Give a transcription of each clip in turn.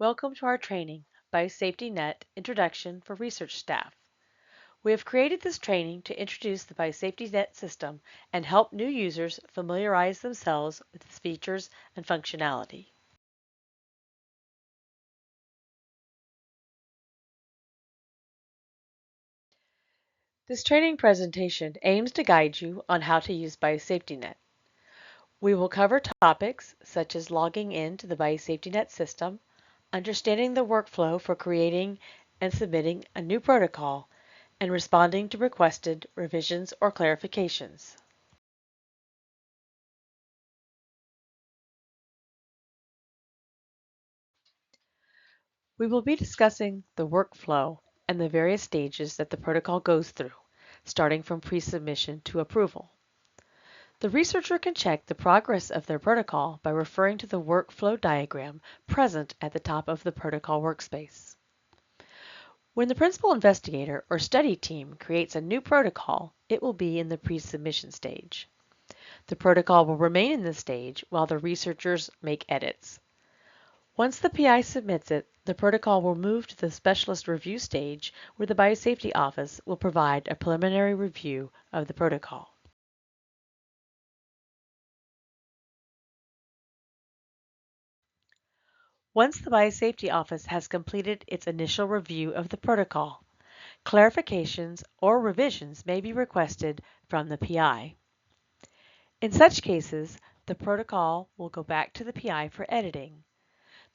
Welcome to our training, BiosafetyNet Introduction for Research Staff. We have created this training to introduce the BiosafetyNet system and help new users familiarize themselves with its features and functionality. This training presentation aims to guide you on how to use BiosafetyNet. We will cover topics such as logging in to the BiosafetyNet system, understanding the workflow for creating and submitting a new protocol, and responding to requested revisions or clarifications. We will be discussing the workflow and the various stages that the protocol goes through, starting from pre-submission to approval. The researcher can check the progress of their protocol by referring to the workflow diagram present at the top of the protocol workspace. When the principal investigator or study team creates a new protocol, it will be in the pre-submission stage. The protocol will remain in this stage while the researchers make edits. Once the PI submits it, the protocol will move to the specialist review stage where the Biosafety Office will provide a preliminary review of the protocol. Once the Biosafety Office has completed its initial review of the protocol, clarifications or revisions may be requested from the PI. In such cases, the protocol will go back to the PI for editing.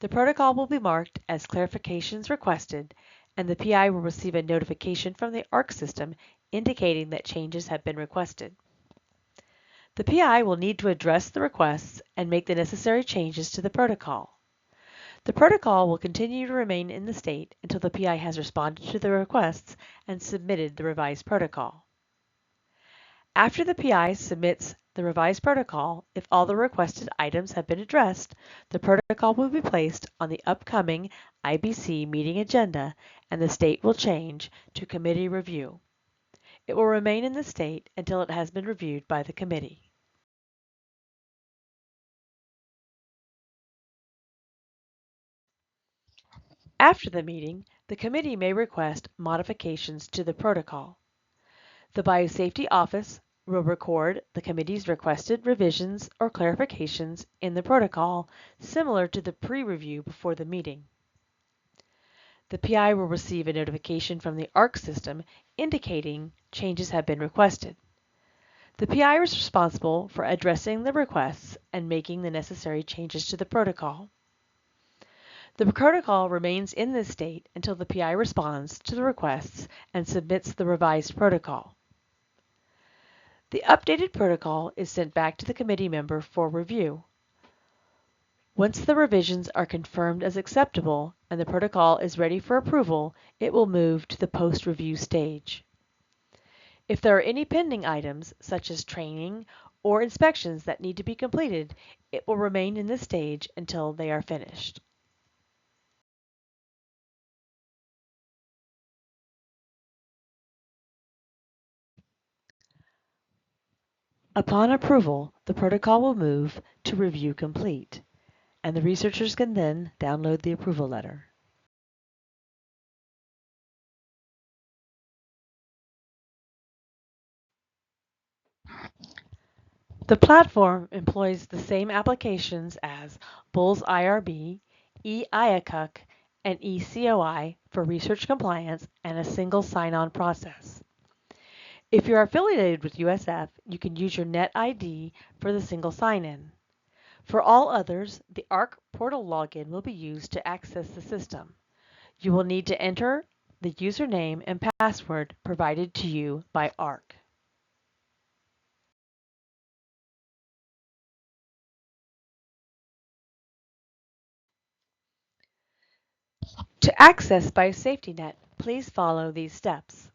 The protocol will be marked as clarifications requested, and the PI will receive a notification from the ARC system indicating that changes have been requested. The PI will need to address the requests and make the necessary changes to the protocol. The protocol will continue to remain in the state until the PI has responded to the requests and submitted the revised protocol. After the PI submits the revised protocol, if all the requested items have been addressed, the protocol will be placed on the upcoming IBC meeting agenda and the state will change to committee review. It will remain in this state until it has been reviewed by the committee. After the meeting, the committee may request modifications to the protocol. The Biosafety Office will record the committee's requested revisions or clarifications in the protocol similar to the pre-review before the meeting. The PI will receive a notification from the ARC system indicating changes have been requested. The PI is responsible for addressing the requests and making the necessary changes to the protocol. The protocol remains in this state until the PI responds to the requests and submits the revised protocol. The updated protocol is sent back to the committee member for review. Once the revisions are confirmed as acceptable and the protocol is ready for approval, it will move to the post-review stage. If there are any pending items, such as training or inspections that need to be completed, it will remain in this stage until they are finished. Upon approval, the protocol will move to Review Complete, and the researchers can then download the approval letter. The platform employs the same applications as Bulls IRB, eIACUC, and eCOI for research compliance and a single sign-on process. If you are affiliated with USF, you can use your net ID for the single sign-in. For all others, the ARC portal login will be used to access the system. You will need to enter the username and password provided to you by ARC. To access BiosafetyNet, please follow these steps.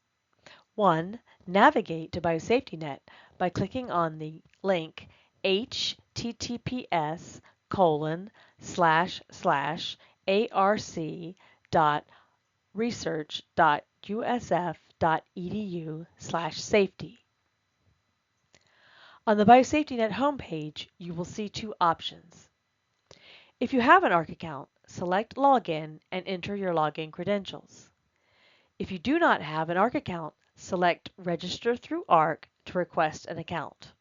1. Navigate to BiosafetyNet by clicking on the link https://arc.research.usf.edu/safety. On the BiosafetyNet homepage, you will see two options. If you have an ARC account, select Login and enter your login credentials. If you do not have an ARC account, select Register through ARC to request an account.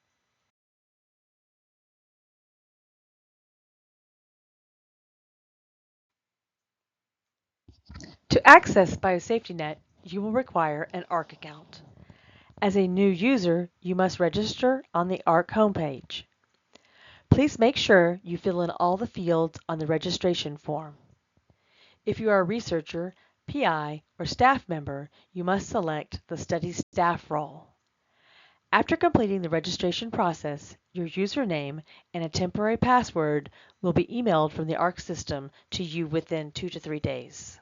To access BiosafetyNet, you will require an ARC account. As a new user, you must register on the ARC homepage. Please make sure you fill in all the fields on the registration form. If you are a researcher, PI, or staff member, you must select the study staff role. After completing the registration process, your username and a temporary password will be emailed from the ARC system to you within 2 to 3 days.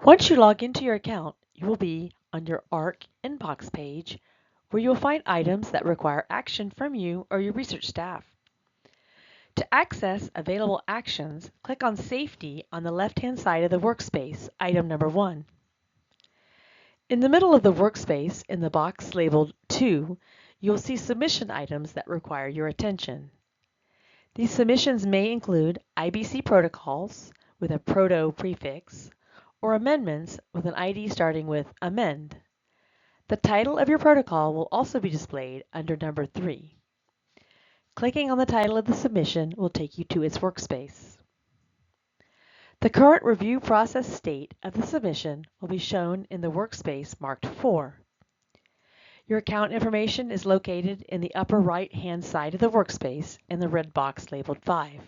Once you log into your account, you will be on your ARC inbox page where you will find items that require action from you or your research staff. To access available actions, click on Safety on the left-hand side of the workspace, item number 1. In the middle of the workspace, in the box labeled 2, you'll see submission items that require your attention. These submissions may include IBC protocols with a proto prefix, or amendments with an ID starting with amend. The title of your protocol will also be displayed under number 3. Clicking on the title of the submission will take you to its workspace. The current review process state of the submission will be shown in the workspace marked 4. Your account information is located in the upper right-hand side of the workspace in the red box labeled 5.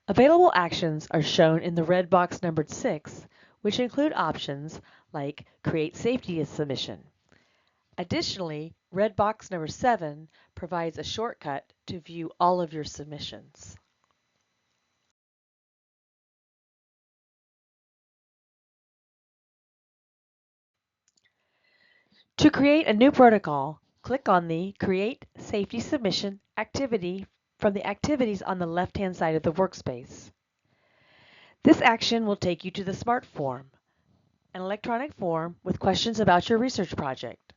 Available actions are shown in the red box numbered 6, which include options like Create Safety Submission. Additionally, red box number 7 provides a shortcut to view all of your submissions. To create a new protocol, click on the Create Safety Submission activity from the activities on the left-hand side of the workspace. This action will take you to the Smart Form, an electronic form with questions about your research project.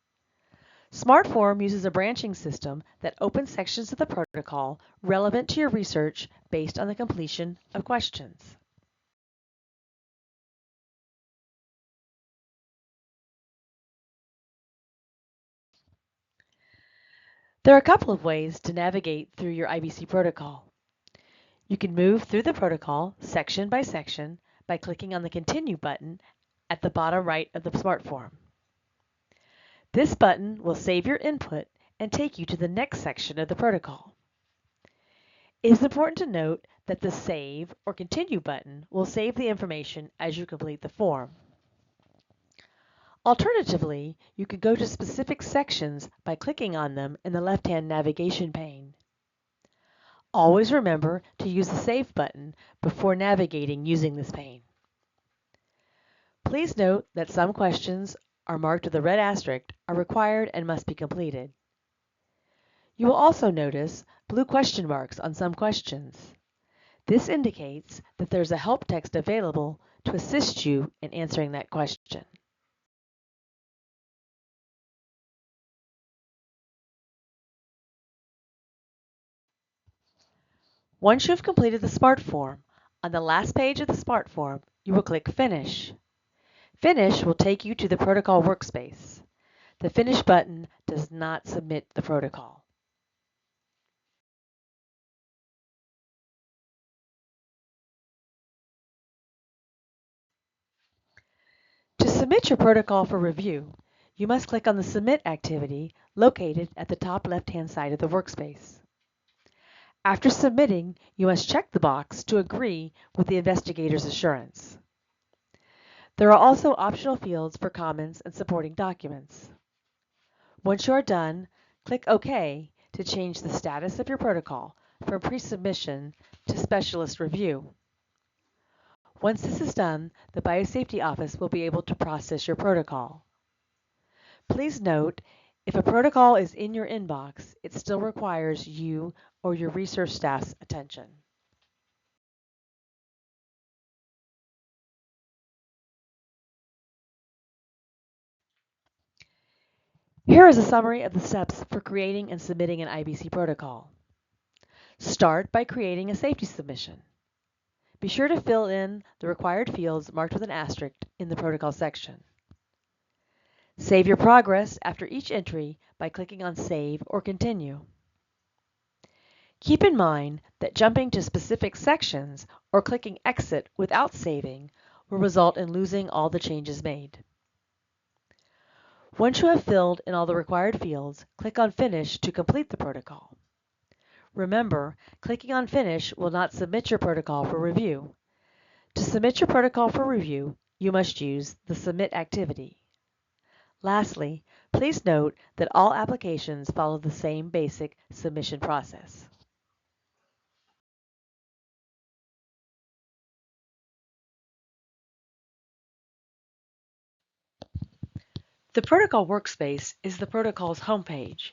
Smart Form uses a branching system that opens sections of the protocol relevant to your research based on the completion of questions. There are a couple of ways to navigate through your IBC protocol. You can move through the protocol section by section by clicking on the Continue button at the bottom right of the Smart Form. This button will save your input and take you to the next section of the protocol. It is important to note that the Save or Continue button will save the information as you complete the form. Alternatively, you could go to specific sections by clicking on them in the left-hand navigation pane. Always remember to use the Save button before navigating using this pane. Please note that some questions are marked with a red asterisk are required and must be completed. You will also notice blue question marks on some questions. This indicates that there's a help text available to assist you in answering that question. Once you've completed the Smart Form, on the last page of the Smart Form, you will click Finish. Finish will take you to the protocol workspace. The Finish button does not submit the protocol. To submit your protocol for review, you must click on the Submit activity located at the top left-hand side of the workspace. After submitting, you must check the box to agree with the investigator's assurance. There are also optional fields for comments and supporting documents. Once you are done, click OK to change the status of your protocol from pre-submission to specialist review. Once this is done, the Biosafety Office will be able to process your protocol. Please note, if a protocol is in your inbox, it still requires you or your research staff's attention. Here is a summary of the steps for creating and submitting an IBC protocol. Start by creating a safety submission. Be sure to fill in the required fields marked with an asterisk in the protocol section. Save your progress after each entry by clicking on Save or Continue. Keep in mind that jumping to specific sections or clicking Exit without saving will result in losing all the changes made. Once you have filled in all the required fields, click on Finish to complete the protocol. Remember, clicking on Finish will not submit your protocol for review. To submit your protocol for review, you must use the Submit activity. Lastly, please note that all applications follow the same basic submission process. The protocol workspace is the protocol's homepage.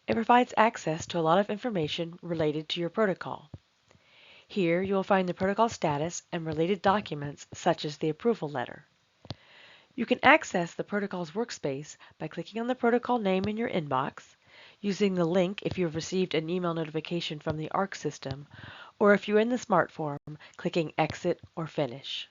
It provides access to a lot of information related to your protocol. Here you will find the protocol status and related documents such as the approval letter. You can access the protocol's workspace by clicking on the protocol name in your inbox, using the link if you have received an email notification from the ARC system, or if you're in the Smart Form, clicking Exit or Finish.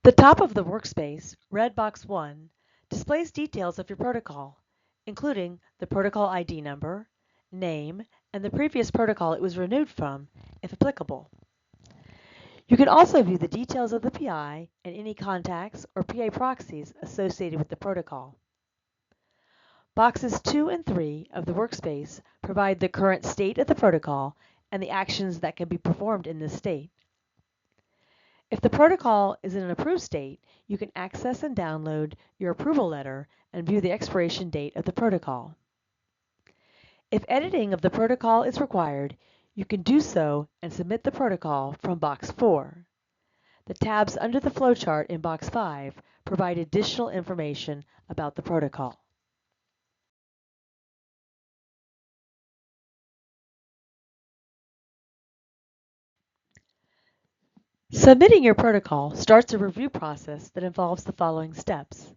The top of the workspace, red box 1, displays details of your protocol, including the protocol ID number, name, and the previous protocol it was renewed from, if applicable. You can also view the details of the PI and any contacts or PA proxies associated with the protocol. Boxes 2 and 3 of the workspace provide the current state of the protocol and the actions that can be performed in this state. If the protocol is in an approved state, you can access and download your approval letter and view the expiration date of the protocol. If editing of the protocol is required, you can do so and submit the protocol from Box 4. The tabs under the flowchart in Box 5 provide additional information about the protocol. Submitting your protocol starts a review process that involves the following steps: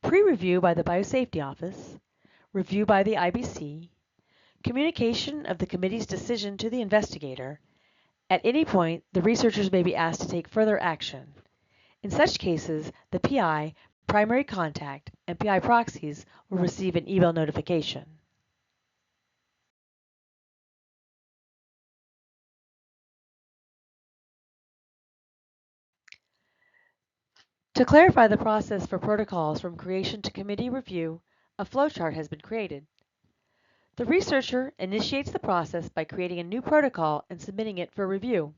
pre-review by the Biosafety Office, review by the IBC, communication of the committee's decision to the investigator. At any point, the researchers may be asked to take further action. In such cases, the PI, primary contact, and PI proxies will receive an email notification. To clarify the process for protocols from creation to committee review, a flowchart has been created. The researcher initiates the process by creating a new protocol and submitting it for review.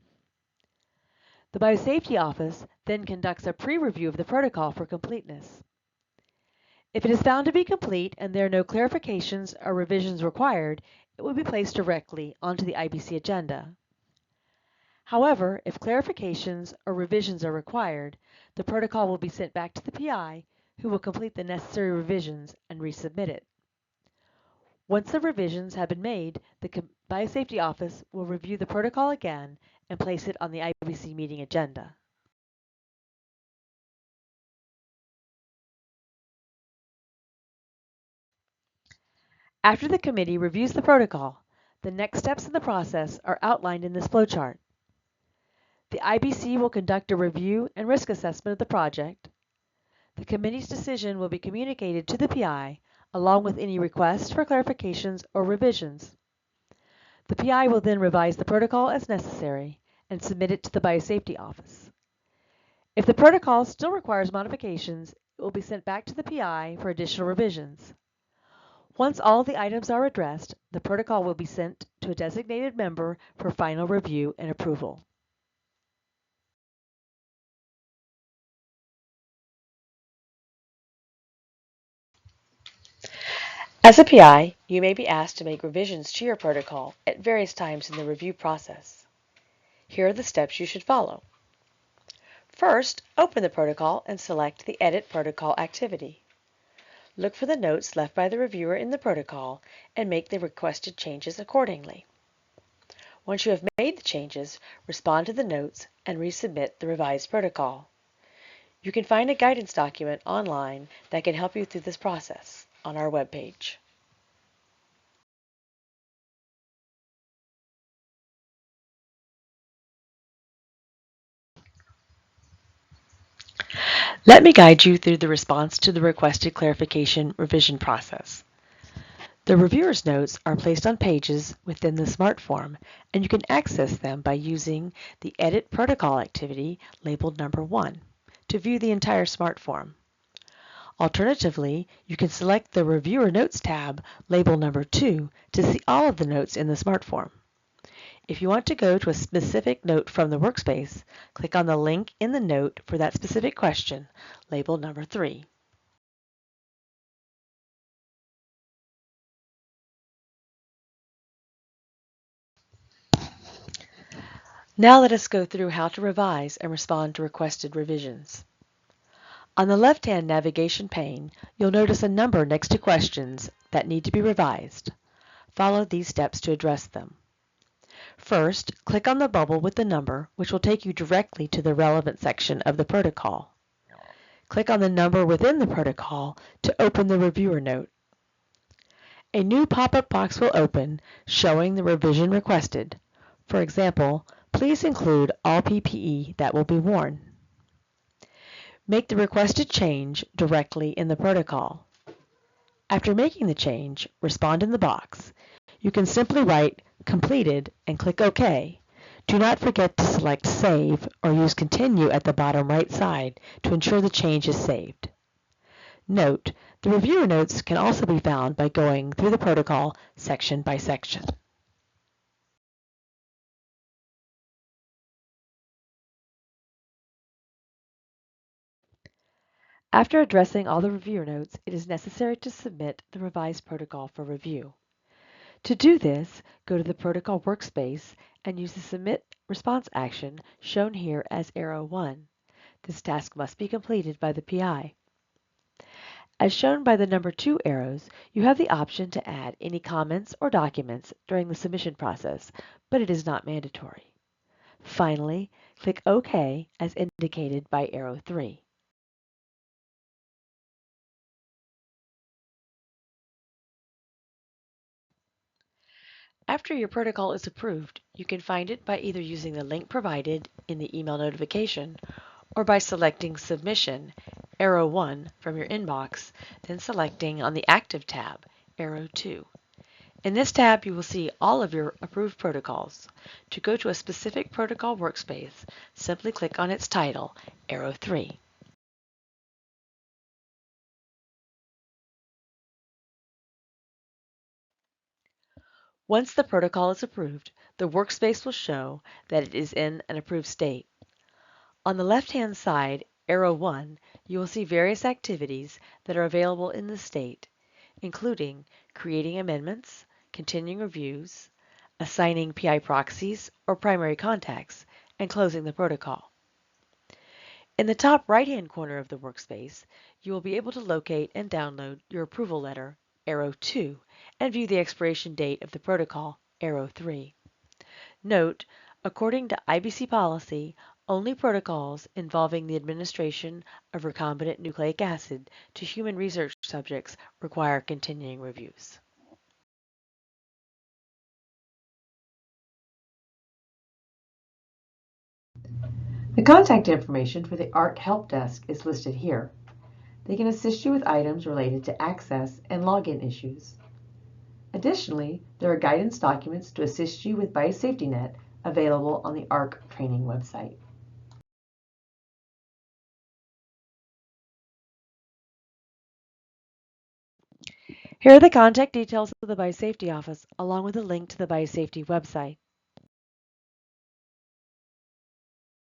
The Biosafety Office then conducts a pre-review of the protocol for completeness. If it is found to be complete and there are no clarifications or revisions required, it will be placed directly onto the IBC agenda. However, if clarifications or revisions are required, the protocol will be sent back to the PI, who will complete the necessary revisions and resubmit it. Once the revisions have been made, the Biosafety Office will review the protocol again and place it on the IBC meeting agenda. After the committee reviews the protocol, the next steps in the process are outlined in this flowchart. The IBC will conduct a review and risk assessment of the project. The committee's decision will be communicated to the PI, along with any requests for clarifications or revisions. The PI will then revise the protocol as necessary and submit it to the Biosafety Office. If the protocol still requires modifications, it will be sent back to the PI for additional revisions. Once all the items are addressed, the protocol will be sent to a designated member for final review and approval. As a PI, you may be asked to make revisions to your protocol at various times in the review process. Here are the steps you should follow. First, open the protocol and select the Edit Protocol activity. Look for the notes left by the reviewer in the protocol and make the requested changes accordingly. Once you have made the changes, respond to the notes and resubmit the revised protocol. You can find a guidance document online that can help you through this process on our webpage. Let me guide you through the response to the requested clarification revision process. The reviewer's notes are placed on pages within the Smart Form, and you can access them by using the Edit Protocol activity labeled number 1 to view the entire Smart Form. Alternatively, you can select the Reviewer Notes tab labeled number 2 to see all of the notes in the Smart Form. If you want to go to a specific note from the workspace, click on the link in the note for that specific question, labeled number 3. Now let us go through how to revise and respond to requested revisions. On the left-hand navigation pane, you'll notice a number next to questions that need to be revised. Follow these steps to address them. First, click on the bubble with the number, which will take you directly to the relevant section of the protocol. Click on the number within the protocol to open the reviewer note. A new pop-up box will open showing the revision requested. For example, please include all PPE that will be worn. Make the requested change directly in the protocol. After making the change, respond in the box. You can simply write completed and click OK. Do not forget to select Save or use Continue at the bottom right side to ensure the change is saved. Note, the reviewer notes can also be found by going through the protocol section by section. After addressing all the reviewer notes, it is necessary to submit the revised protocol for review. To do this, go to the protocol workspace and use the Submit Response action shown here as arrow 1. This task must be completed by the PI. As shown by the number 2 arrows, you have the option to add any comments or documents during the submission process, but it is not mandatory. Finally, click OK as indicated by arrow 3. After your protocol is approved, you can find it by either using the link provided in the email notification or by selecting Submission, arrow 1 from your inbox, then selecting on the Active tab, arrow 2. In this tab, you will see all of your approved protocols. To go to a specific protocol workspace, simply click on its title, arrow 3. Once the protocol is approved, the workspace will show that it is in an approved state. On the left-hand side, arrow 1, you will see various activities that are available in the state, including creating amendments, continuing reviews, assigning PI proxies or primary contacts, and closing the protocol. In the top right-hand corner of the workspace, you will be able to locate and download your approval letter, arrow 2, and view the expiration date of the protocol, arrow 3. Note, according to IBC policy, only protocols involving the administration of recombinant nucleic acid to human research subjects require continuing reviews. The contact information for the ARC Help Desk is listed here. They can assist you with items related to access and login issues. Additionally, there are guidance documents to assist you with BiosafetyNet available on the ARC training website. Here are the contact details of the Biosafety Office, along with a link to the Biosafety website.